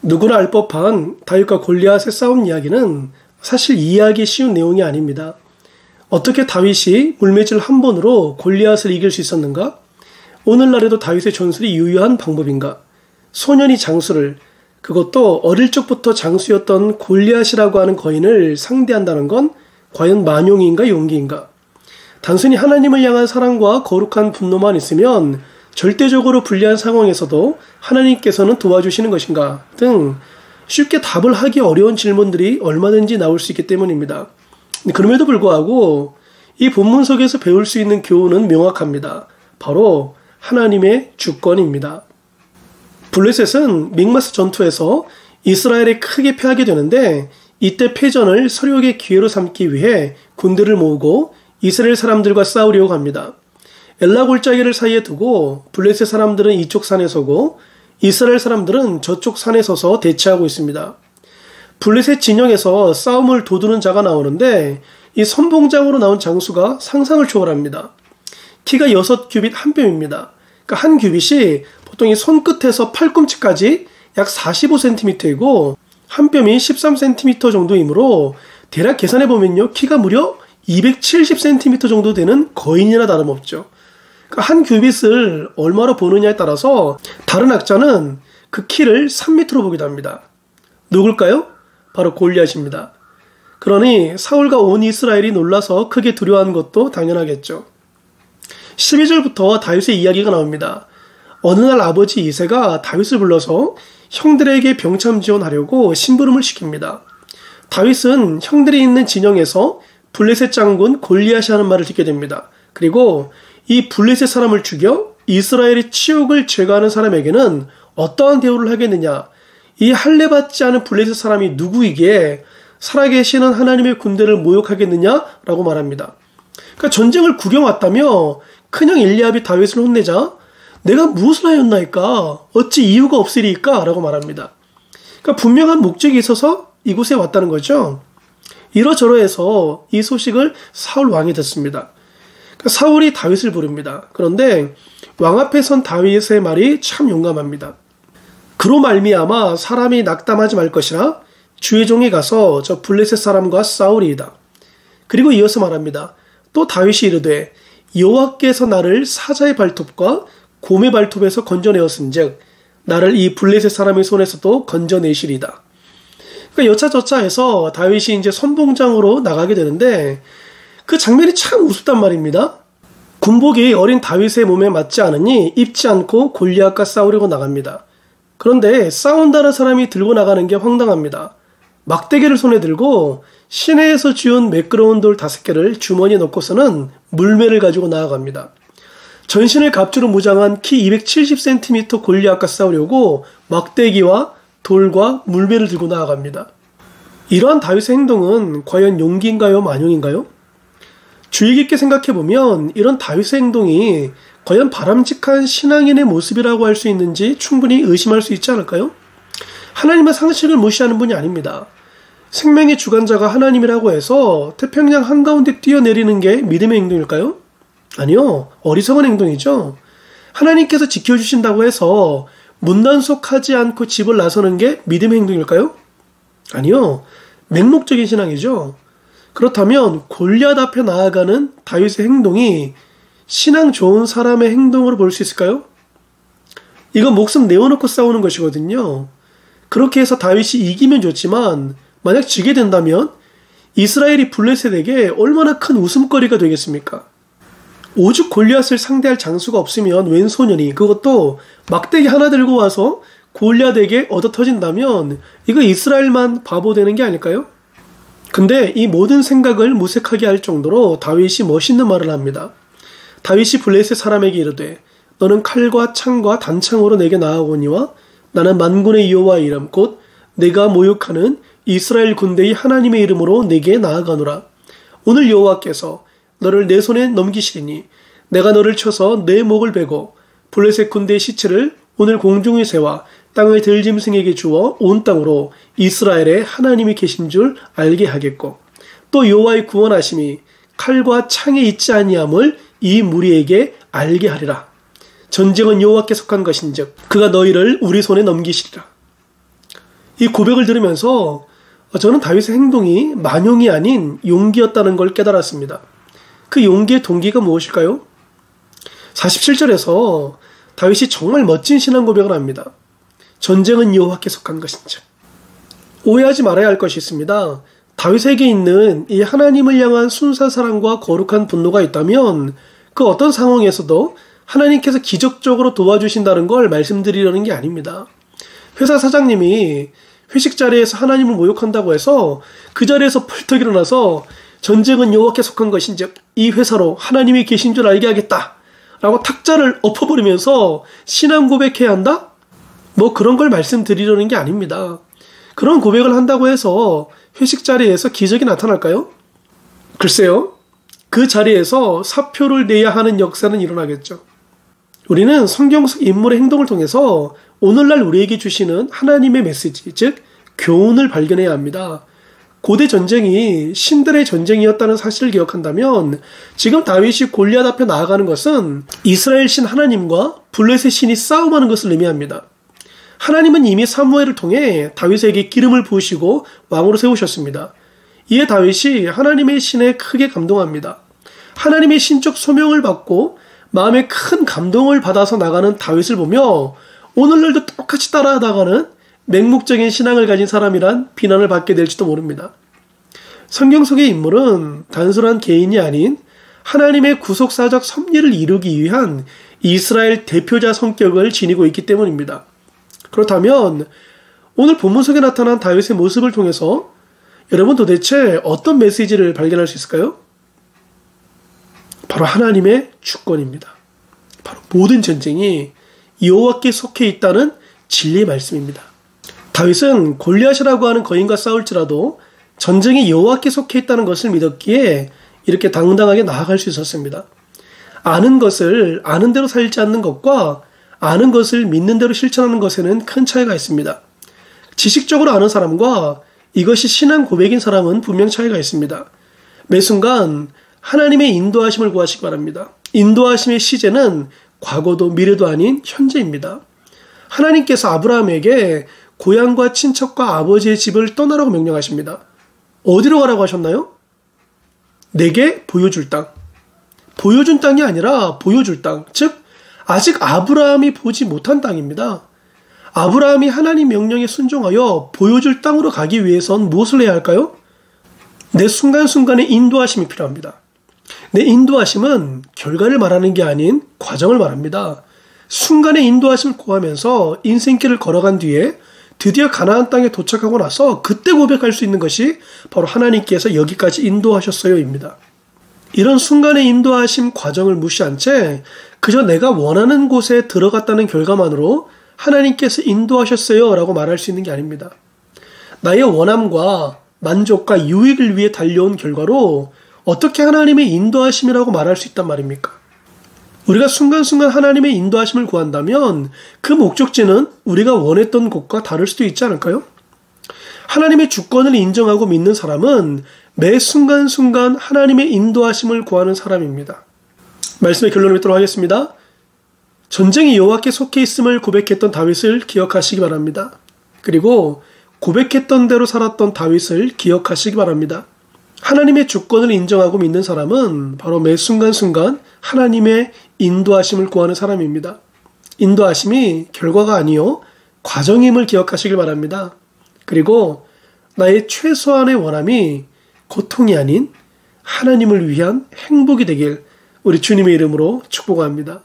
누구나 알 법한 다윗과 골리앗의 싸움 이야기는 사실 이해하기 쉬운 내용이 아닙니다. 어떻게 다윗이 물매질 한 번으로 골리앗을 이길 수 있었는가? 오늘날에도 다윗의 전술이 유효한 방법인가? 소년이 장수를, 그것도 어릴 적부터 장수였던 골리앗이라고 하는 거인을 상대한다는 건 과연 만용인가 용기인가? 단순히 하나님을 향한 사랑과 거룩한 분노만 있으면 절대적으로 불리한 상황에서도 하나님께서는 도와주시는 것인가? 등 쉽게 답을 하기 어려운 질문들이 얼마든지 나올 수 있기 때문입니다. 그럼에도 불구하고 이 본문 속에서 배울 수 있는 교훈은 명확합니다. 바로 하나님의 주권입니다. 블레셋은 믹마스 전투에서 이스라엘에 크게 패하게 되는데 이때 패전을 서력의 기회로 삼기 위해 군대를 모으고 이스라엘 사람들과 싸우려고 합니다. 엘라 골짜기를 사이에 두고 블레셋 사람들은 이쪽 산에 서고 이스라엘 사람들은 저쪽 산에 서서 대치하고 있습니다. 블레셋 진영에서 싸움을 도두는 자가 나오는데 이 선봉장으로 나온 장수가 상상을 초월합니다. 키가 6규빗 한 뼘입니다. 그러니까 한 규빗이 보통 이 손끝에서 팔꿈치까지 약 45cm이고 한 뼘이 13cm 정도이므로 대략 계산해보면요. 키가 무려 270cm 정도 되는 거인이나 다름없죠. 그러니까 한 규빗을 얼마로 보느냐에 따라서 다른 학자는 그 키를 3m로 보기도 합니다. 누굴까요? 바로 골리앗입니다. 그러니 사울과 온 이스라엘이 놀라서 크게 두려워한 것도 당연하겠죠. 12절부터 다윗의 이야기가 나옵니다. 어느 날 아버지 이새가 다윗을 불러서 형들에게 병참 지원하려고 심부름을 시킵니다. 다윗은 형들이 있는 진영에서 블레셋 장군 골리앗이 하는 말을 듣게 됩니다. 그리고 이 블레셋 사람을 죽여 이스라엘의 치욕을 제거하는 사람에게는 어떠한 대우를 하겠느냐? 이 할례받지 않은 블레셋 사람이 누구이기에 살아계시는 하나님의 군대를 모욕하겠느냐라고 말합니다. 그러니까 전쟁을 구경 왔다며 큰형 엘리압이 다윗을 혼내자 내가 무엇을 하였나이까? 어찌 이유가 없으리까? 라고 말합니다. 그러니까 분명한 목적이 있어서 이곳에 왔다는 거죠. 이러저러해서 이 소식을 사울 왕이 듣습니다. 그러니까 사울이 다윗을 부릅니다. 그런데 왕 앞에 선 다윗의 말이 참 용감합니다. 그로 말미암아 사람이 낙담하지 말 것이라 주의 종이 가서 저 블레셋 사람과 싸우리이다. 그리고 이어서 말합니다. 또 다윗이 이르되 여호와께서 나를 사자의 발톱과 곰의 발톱에서 건져내었은즉 나를 이 블레셋 사람의 손에서도 건져내시리다. 그러니까 여차저차해서 다윗이 이제 선봉장으로 나가게 되는데 그 장면이 참 우습단 말입니다. 군복이 어린 다윗의 몸에 맞지 않으니 입지 않고 골리앗과 싸우려고 나갑니다. 그런데 싸운다는 사람이 들고 나가는 게 황당합니다. 막대기를 손에 들고 시내에서 쥐운 매끄러운 돌 5개를 주머니에 넣고서는 물매를 가지고 나아갑니다. 전신을 갑주로 무장한 키 270cm 골리앗과 싸우려고 막대기와 돌과 물매를 들고 나아갑니다. 이러한 다윗의 행동은 과연 용기인가요? 만용인가요? 주의 깊게 생각해보면 이런 다윗의 행동이 과연 바람직한 신앙인의 모습이라고 할 수 있는지 충분히 의심할 수 있지 않을까요? 하나님의 상식을 무시하는 분이 아닙니다. 생명의 주관자가 하나님이라고 해서 태평양 한가운데 뛰어내리는 게 믿음의 행동일까요? 아니요. 어리석은 행동이죠. 하나님께서 지켜주신다고 해서 문단속하지 않고 집을 나서는 게 믿음의 행동일까요? 아니요. 맹목적인 신앙이죠. 그렇다면 골리앗 앞에 나아가는 다윗의 행동이 신앙 좋은 사람의 행동으로 볼 수 있을까요? 이건 목숨 내어놓고 싸우는 것이거든요. 그렇게 해서 다윗이 이기면 좋지만 만약 지게 된다면 이스라엘이 블레셋에게 얼마나 큰 웃음거리가 되겠습니까? 오죽 골리앗을 상대할 장수가 없으면 웬 소년이 그것도 막대기 하나 들고 와서 골리앗에게 얻어터진다면 이거 이스라엘만 바보 되는 게 아닐까요? 근데 이 모든 생각을 무색하게 할 정도로 다윗이 멋있는 말을 합니다. 다윗이 블레셋 사람에게 이르되 너는 칼과 창과 단창으로 내게 나아오니와 나는 만군의 여호와의 이름 곧 내가 모욕하는 이스라엘 군대의 하나님의 이름으로 내게 나아가노라. 오늘 여호와께서 너를 내 손에 넘기시리니 내가 너를 쳐서 내 목을 베고 블레셋 군대의 시체를 오늘 공중의 새와 땅의 들짐승에게 주어 온 땅으로 이스라엘에 하나님이 계신 줄 알게 하겠고 또 여호와의 구원하심이 칼과 창에 있지 아니함을 이 무리에게 알게 하리라. 전쟁은 여호와께 속한 것인즉 그가 너희를 우리 손에 넘기시리라. 이 고백을 들으면서 저는 다윗의 행동이 만용이 아닌 용기였다는 걸 깨달았습니다. 그 용기의 동기가 무엇일까요? 47절에서 다윗이 정말 멋진 신앙 고백을 합니다. 전쟁은 여호와께 속한 것인즉. 오해하지 말아야 할 것이 있습니다. 다윗에게 있는 이 하나님을 향한 순수한 사랑과 거룩한 분노가 있다면 그 어떤 상황에서도 하나님께서 기적적으로 도와주신다는 걸 말씀드리려는 게 아닙니다. 회사 사장님이 회식 자리에서 하나님을 모욕한다고 해서 그 자리에서 펄떡 일어나서 전쟁은 여호와께 속한 것인즉 이 회사로 하나님이 계신 줄 알게 하겠다 라고 탁자를 엎어버리면서 신앙 고백해야 한다? 뭐 그런 걸 말씀드리려는 게 아닙니다. 그런 고백을 한다고 해서 회식 자리에서 기적이 나타날까요? 글쎄요. 그 자리에서 사표를 내야 하는 역사는 일어나겠죠. 우리는 성경 속 인물의 행동을 통해서 오늘날 우리에게 주시는 하나님의 메시지, 즉 교훈을 발견해야 합니다. 고대 전쟁이 신들의 전쟁이었다는 사실을 기억한다면 지금 다윗이 골리앗 앞에 나아가는 것은 이스라엘 신 하나님과 블레셋 신이 싸움하는 것을 의미합니다. 하나님은 이미 사무엘을 통해 다윗에게 기름을 부으시고 왕으로 세우셨습니다. 이에 다윗이 하나님의 신에 크게 감동합니다. 하나님의 신적 소명을 받고 마음에 큰 감동을 받아서 나가는 다윗을 보며 오늘날도 똑같이 따라나가는 맹목적인 신앙을 가진 사람이란 비난을 받게 될지도 모릅니다. 성경 속의 인물은 단순한 개인이 아닌 하나님의 구속사적 섭리를 이루기 위한 이스라엘 대표자 성격을 지니고 있기 때문입니다. 그렇다면 오늘 본문 속에 나타난 다윗의 모습을 통해서 여러분 도대체 어떤 메시지를 발견할 수 있을까요? 바로 하나님의 주권입니다. 바로 모든 전쟁이 여호와께 속해 있다는 진리의 말씀입니다. 다윗은 골리앗이라고 하는 거인과 싸울지라도 전쟁이 여호와께 속해 있다는 것을 믿었기에 이렇게 당당하게 나아갈 수 있었습니다. 아는 것을 아는 대로 살지 않는 것과 아는 것을 믿는 대로 실천하는 것에는 큰 차이가 있습니다. 지식적으로 아는 사람과 이것이 신앙 고백인 사람은 분명 차이가 있습니다. 매 순간 하나님의 인도하심을 구하시기 바랍니다. 인도하심의 시제는 과거도 미래도 아닌 현재입니다. 하나님께서 아브라함에게 고향과 친척과 아버지의 집을 떠나라고 명령하십니다. 어디로 가라고 하셨나요? 내게 보여줄 땅. 보여준 땅이 아니라 보여줄 땅. 즉 아직 아브라함이 보지 못한 땅입니다. 아브라함이 하나님 명령에 순종하여 보여줄 땅으로 가기 위해선 무엇을 해야 할까요? 내 순간순간의 인도하심이 필요합니다. 내 인도하심은 결과를 말하는 게 아닌 과정을 말합니다. 순간의 인도하심을 구하면서 인생길을 걸어간 뒤에 드디어 가나안 땅에 도착하고 나서 그때 고백할 수 있는 것이 바로 하나님께서 여기까지 인도하셨어요입니다. 이런 순간의 인도하심 과정을 무시한 채 그저 내가 원하는 곳에 들어갔다는 결과만으로 하나님께서 인도하셨어요 라고 말할 수 있는 게 아닙니다. 나의 원함과 만족과 유익을 위해 달려온 결과로 어떻게 하나님의 인도하심이라고 말할 수 있단 말입니까? 우리가 순간순간 하나님의 인도하심을 구한다면 그 목적지는 우리가 원했던 곳과 다를 수도 있지 않을까요? 하나님의 주권을 인정하고 믿는 사람은 매 순간순간 하나님의 인도하심을 구하는 사람입니다. 말씀의 결론을 맺도록 하겠습니다. 전쟁이 여호와께 속해 있음을 고백했던 다윗을 기억하시기 바랍니다. 그리고 고백했던 대로 살았던 다윗을 기억하시기 바랍니다. 하나님의 주권을 인정하고 믿는 사람은 바로 매 순간순간 하나님의 인도하심을 구하는 사람입니다. 인도하심이 결과가 아니요 과정임을 기억하시길 바랍니다. 그리고 나의 최소한의 원함이 고통이 아닌 하나님을 위한 행복이 되길 우리 주님의 이름으로 축복합니다.